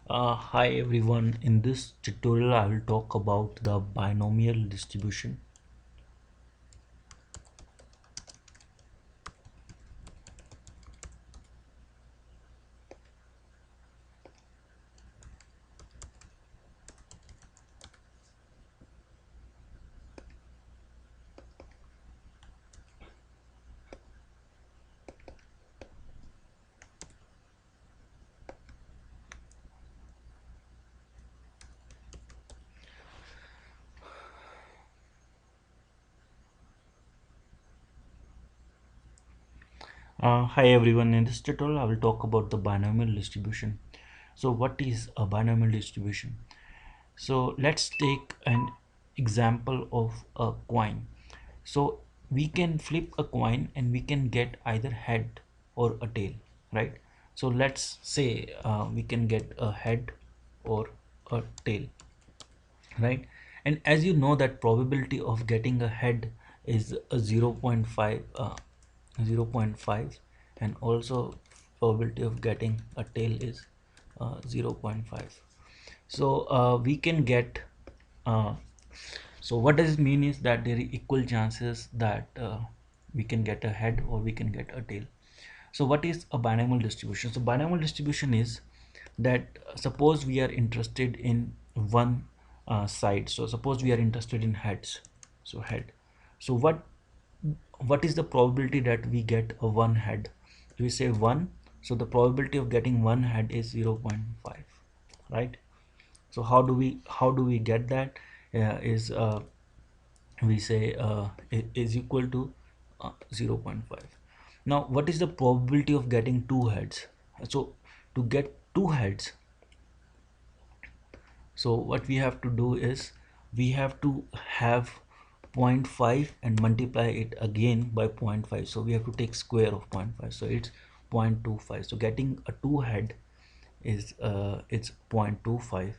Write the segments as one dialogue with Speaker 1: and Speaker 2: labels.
Speaker 1: Hi everyone, in this tutorial I will talk about the binomial distribution. Hi everyone, in this tutorial I will talk about the binomial distribution. So what is a binomial distribution? So let's take an example of a coin. So we can flip a coin and we can get either head or a tail, right? So let's say we can get a head or a tail, right? And as you know that probability of getting a head is a 0.5 0.5, and also probability of getting a tail is 0.5. So we can get uh, so what does it mean is that there are equal chances that we can get a head or we can get a tail. So what is a binomial distribution? So binomial distribution is that suppose we are interested in one side. So suppose we are interested in heads. So head. So what is the probability that we get a one head? We say 1. So the probability of getting one head is 0.5, right? So how do we get that? Is We say is equal to 0.5. Now what is the probability of getting two heads? So to get two heads, so what we have to do is we have to have zero point 0.5 and multiply it again by zero point 0.5. So we have to take square of zero point 0.5, so it's 0.25. So getting a two head is it's 0.25,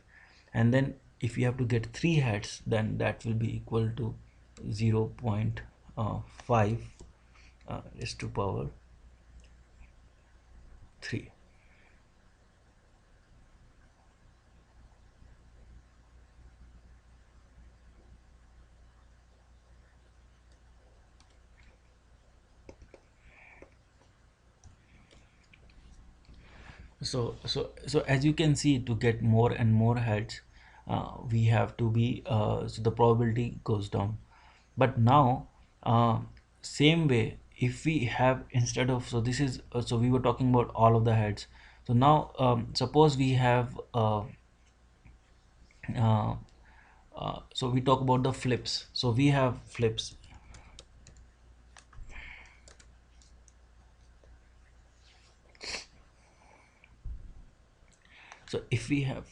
Speaker 1: and then if you have to get three heads, then that will be equal to 0.5 raised to power 3. So as you can see, to get more and more heads, we have to be so the probability goes down. But now uh, same way, if we have, instead of, so this is so we were talking about all of the heads. So now suppose we have uh, so we talk about the flips. So we have flips. So if we have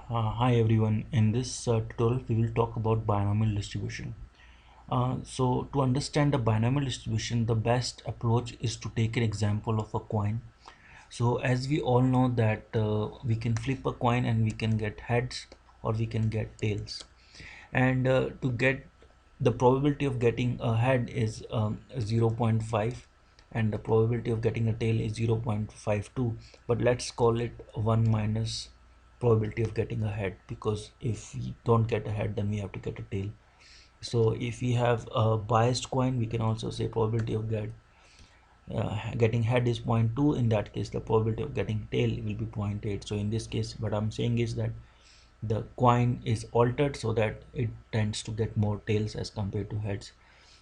Speaker 1: Hi everyone. In this tutorial, we will talk about binomial distribution. So to understand the binomial distribution, the best approach is to take an example of a coin. So as we all know that we can flip a coin and we can get heads or we can get tails. And to get the probability of getting a head is 0 0.5 and the probability of getting a tail is 0.52, but let's call it 1 minus probability of getting a head, because if we don't get a head then we have to get a tail. So if we have a biased coin, we can also say probability of getting head is zero point 0.2. In that case the probability of getting tail will be 0.8. So in this case what I'm saying is that the coin is altered so that it tends to get more tails as compared to heads.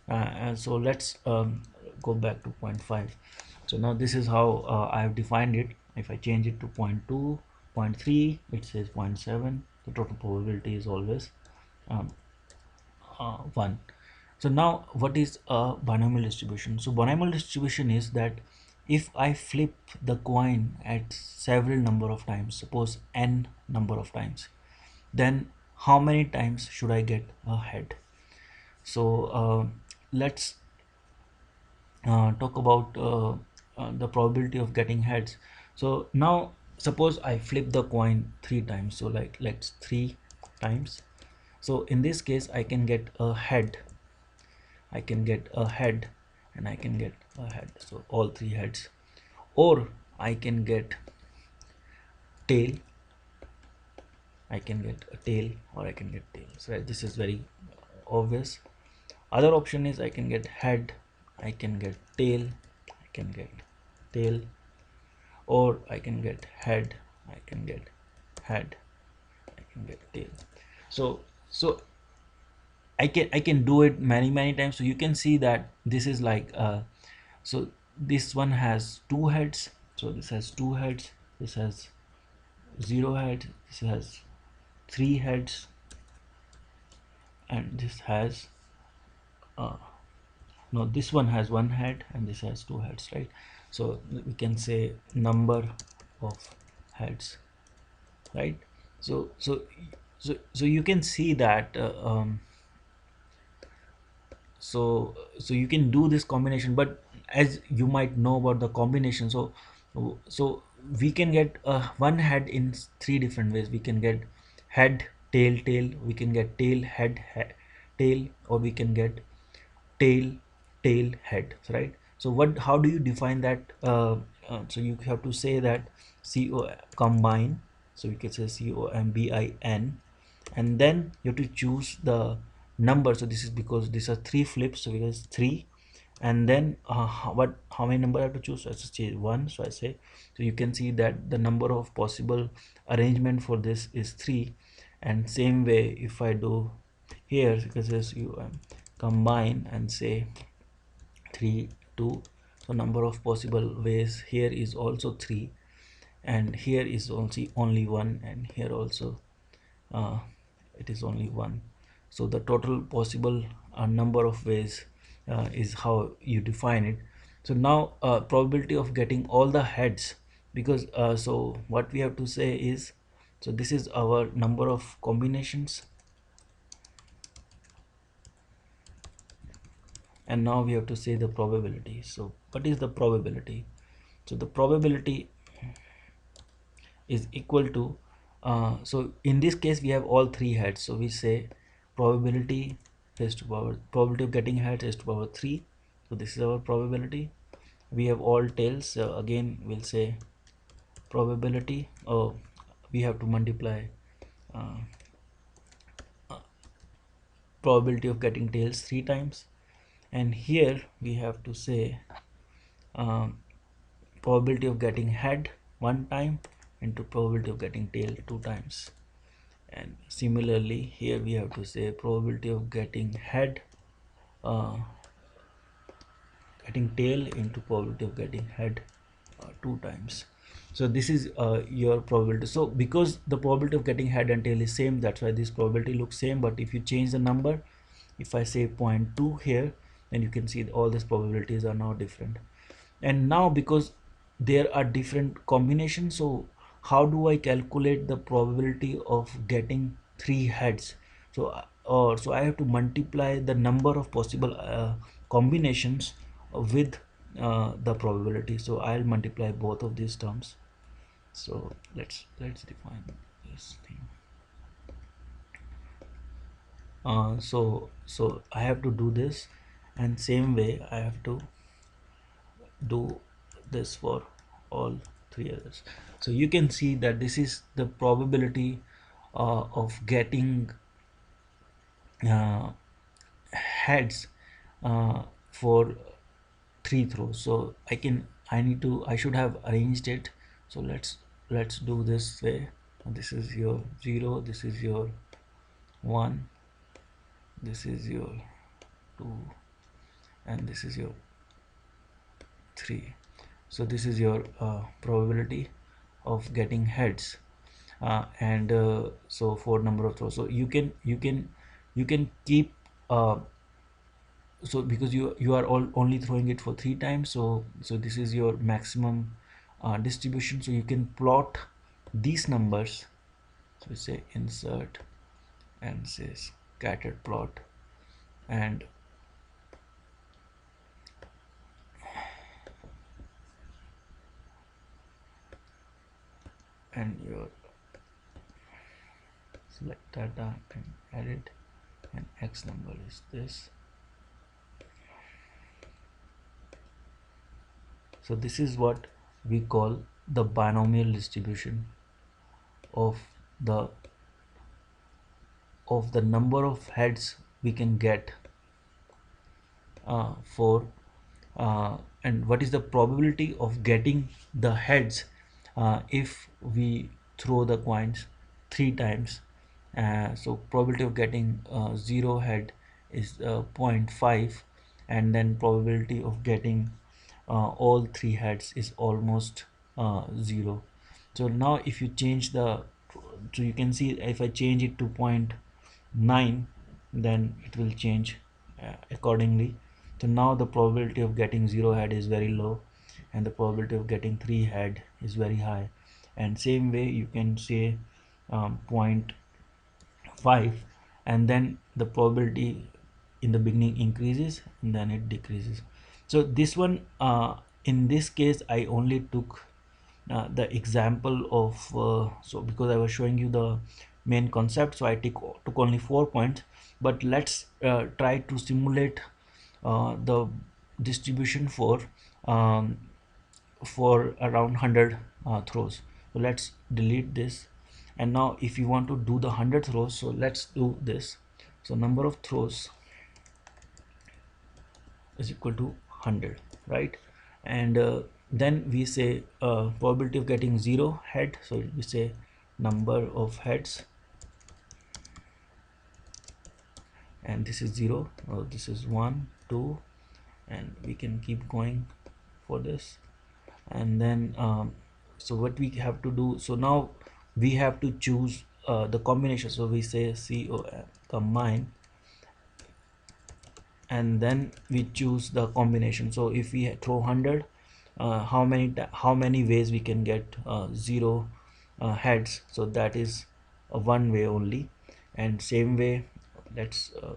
Speaker 1: And so let's go back to zero point 0.5. So now this is how I have defined it. If I change it to 0.2, 0.3, it says 0.7. The total probability is always um, 1. So now what is a binomial distribution? So binomial distribution is that if I flip the coin at several number of times, suppose n number of times, then how many times should I get a head? So let's talk about the probability of getting heads. So now suppose I flip the coin 3 times, so like let's 3 times. So in this case I can get a head, I can get a head, and I can get a head, so all 3 heads. Or I can get tail, I can get a tail, or I can get tails, right? This is very obvious. Other option is I can get head, I can get tail, I can get tail, or I can get head, I can get head, I can get tail. So I can do it many times. So you can see that this is like so this one has 2 heads, so this has 2 heads, this has 0 head, this has 3 heads, and this has uh, no, this one has 1 head and this has 2 heads, right? So we can say number of heads, right? So you can see that so you can do this combination, but as you might know about the combination, so we can get one head in 3 different ways. We can get head tail tail, we can get tail head tail, or we can get tail tail head, right? So what, how do you define that? So you have to say that co combine, so we can say combin, and then you have to choose the number. So this is because these are 3 flips, so it is 3. And then how many number I have to choose? So I say 1, so I say, so you can see that the number of possible arrangement for this is 3. And same way if I do here, because as you combine and say 3 2, so number of possible ways here is also 3, and here is also only 1, and here also uh, it is only 1. So the total possible number of ways is how you define it. So now probability of getting all the heads, because so what we have to say is, so this is our number of combinations, and now we have to say the probability. So what is the probability? So the probability is equal to so in this case we have all 3 heads, so we say probability raised to power, probability of getting heads raised to power 3. So this is our probability. We have all tails, so again we'll say probability, oh, we have to multiply uh, probability of getting tails 3 times, and here we have to say um, probability of getting head 1 time into probability of getting tail 2 times. And similarly here we have to say probability of getting head uh, getting tail into probability of getting head 2 times. So this is your probability. So because the probability of getting head and tail is same, that's why this probability looks same. But if you change the number, if I say zero point 0.2 here, then you can see all these probabilities are now different. And now because there are different combinations, so how do I calculate the probability of getting three heads? So so I have to multiply the number of possible combinations with the probability. So I'll multiply both of these terms. So let's define this thing. So I have to do this, and same way I have to do this for all three others. So you can see that this is the probability of getting uh, heads for three throws. So I should have arranged it. So let's do this way. This is your 0, this is your 1, this is your 2, and this is your 3. So this is your probability of getting heads, and so for number of throws. So you can keep so because you are only throwing it for 3 times, so this is your maximum distribution. So you can plot these numbers. So we say insert and say scattered plot, and your select data and edit, and x number is this. So this is what we call the binomial distribution of the number of heads we can get for and what is the probability of getting the heads if we throw the coins 3 times. So probability of getting 0 head is 0.5, and then probability of getting all 3 heads is almost 0. So now if you change so you can see if I change it to 0.9, then it will change accordingly. So now the probability of getting 0 head is very low, and the probability of getting 3 head is very high. And same way you can say 0.5, and then the probability in the beginning increases and then it decreases. So this one in this case I only took the example of so because I was showing you the main concept, so I took only 4 points. But let's try to simulate the distribution um, for around 100 throws. So let's delete this, and now if you want to do the 100 throws, so let's do this. So number of throws is equal to 100, right? And then we say probability of getting 0 head, so we say number of heads, and this is 0, this is 1, 2, and we can keep going for this. And then so what we have to do, so now we have to choose the combination. So we say combine, and then we choose the combination. So if we throw 100, how many ways we can get 0 heads? So that is one way only. And same way, let's uh,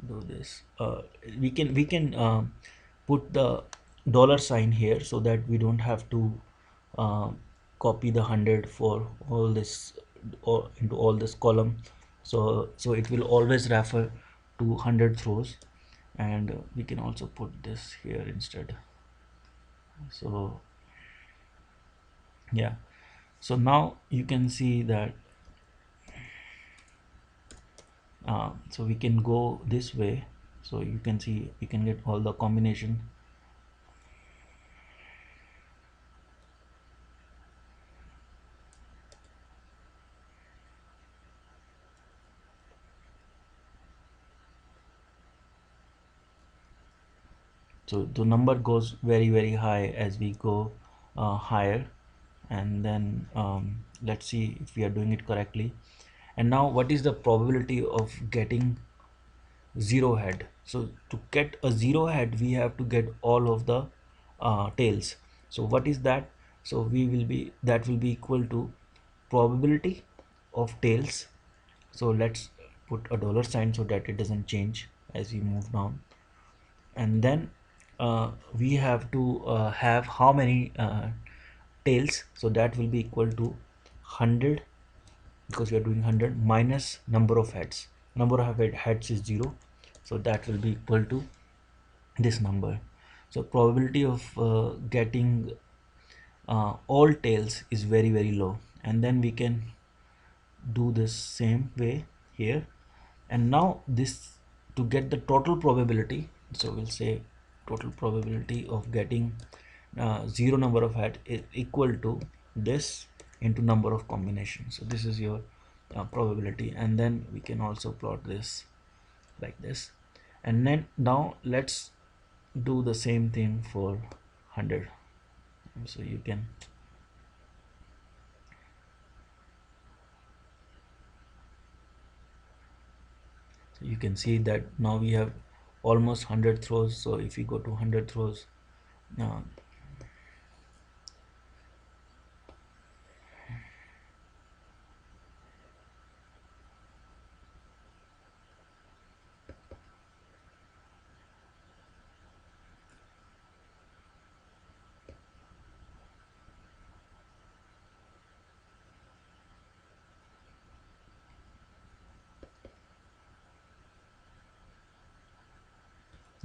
Speaker 1: do this. We can put the dollar sign here so that we don't have to uh, copy the 100 for all this or into all this column. So it will always refer to 100 throws, and we can also put this here instead. So yeah, so now you can see that so we can go this way. So you can see we can get all the combination. So the number goes very high as we go higher. And then let's see if we are doing it correctly. And now what is the probability of getting 0 head? So to get a 0 head we have to get all of the tails. So what is that? So we will be that will be equal to probability of tails. So let's put a dollar sign so that it doesn't change as we move down. And then we have to have how many tails. So that will be equal to 100, because we are doing 100 minus number of heads. Number of heads is 0, so that will be equal to this number. So probability of getting all tails is very very low. And then we can do this same way here. And now this, to get the total probability, so we'll say total probability of getting zero number of head is equal to this into number of combinations. So this is your probability. And then we can also plot this like this. And then now let's do the same thing for 100. So you can, so you can see that now we have almost 100 throws. So if we go to 100 throws, uh,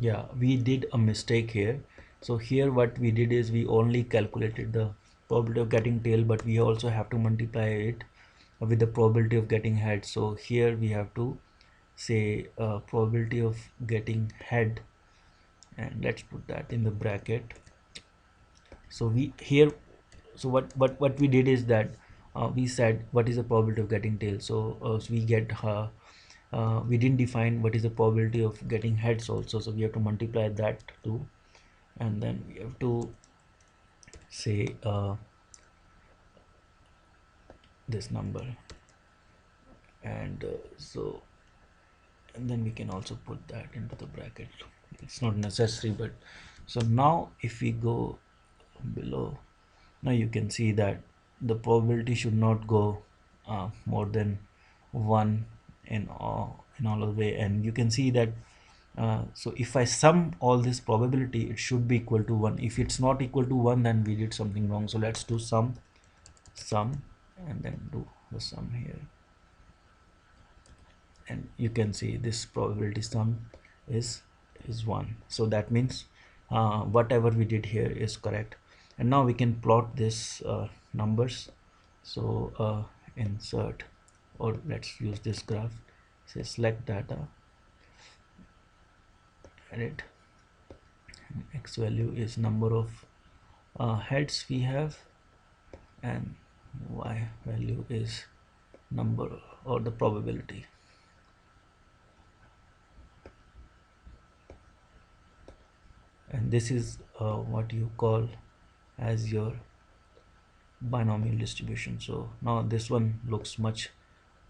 Speaker 1: yeah, we did a mistake here. So here what we did is we only calculated the probability of getting tail, but we also have to multiply it with the probability of getting head. So here we have to say probability of getting head, and let's put that in the bracket. So we here, so what we did is that we said what is the probability of getting tail. So we get we didn't define what is the probability of getting heads also, so we have to multiply that too. And then we have to say this number. And and then we can also put that into the bracket. It's not necessary, but so now if we go below, now you can see that the probability should not go more than 1 in all of the way. And you can see that so if I sum all this probability, it should be equal to 1. If it's not equal to 1, then we did something wrong. So let's do sum and then do the sum here. And you can see this probability sum is 1. So that means whatever we did here is correct. And now we can plot this numbers. So insert, or let's use this graph. Say select data, edit, and x value is number of heads we have, and y value is number or the probability. And this is what you call as your binomial distribution. So now this one looks much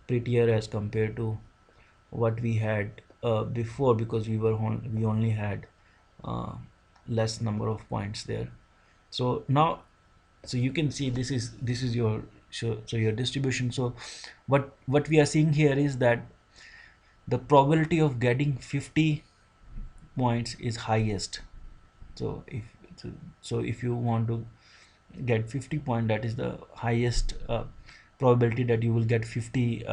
Speaker 1: prettier as compared to what we had before, because we only had uh, less number of points there. So now, so you can see this is your, so your distribution. So what we are seeing here is that the probability of getting 50 points is highest. So if you want to get 50 point, that is the highest probability that you will get 50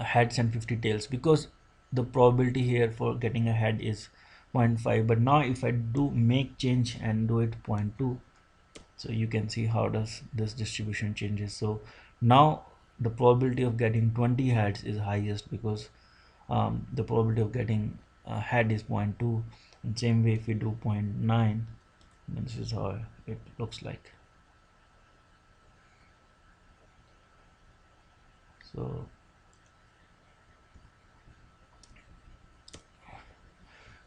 Speaker 1: heads and 50 tails, because the probability here for getting a head is 0.5. But now if I do make change and do it 0.2, so you can see how does this distribution changes. So now the probability of getting 20 heads is highest, because the probability of getting a head is 0.2. And same way if we do 0.9, then this is how it looks like.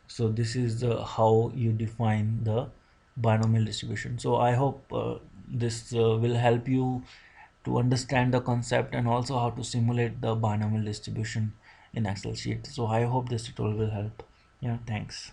Speaker 1: So this is how you define the binomial distribution. So I hope this will help you to understand the concept, and also how to simulate the binomial distribution in Excel sheet. So I hope this tutorial will help. Yeah, thanks.